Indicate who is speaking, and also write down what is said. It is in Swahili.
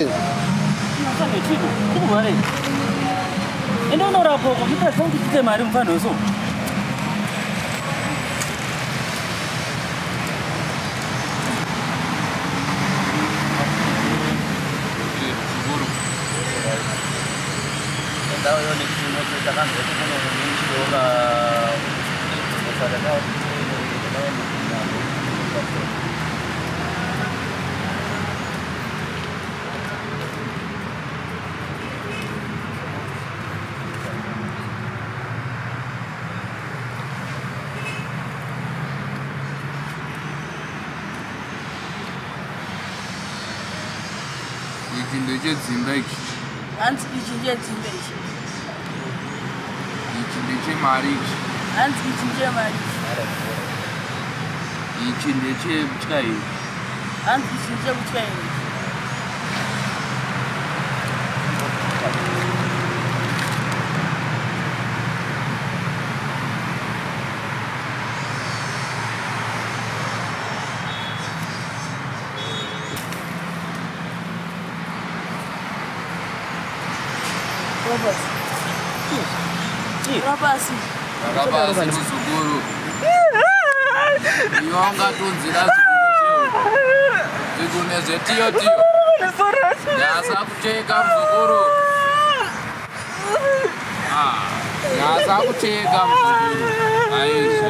Speaker 1: Unafanya kitu. Kitu wale. Ndio unaona hapo kwa sauti kite mali mfano hizo. Dawa hiyo ni kitu kimoja kama ndio ni kidogo kwa dawa
Speaker 2: Ikindeje zimbeki.
Speaker 3: Anti ikinje zimbeki.
Speaker 2: Ikindeje mariki.
Speaker 3: Anti ikinje mariki.
Speaker 2: Ikindeje butkai.
Speaker 3: Anti ikinje butkai.
Speaker 2: Rabasi kusuguru. Yonga tunzira zikuru. Zikuneze tiyo. Yasa kucheka mzukuru. Yasa kucheka mzukuru. Aizu.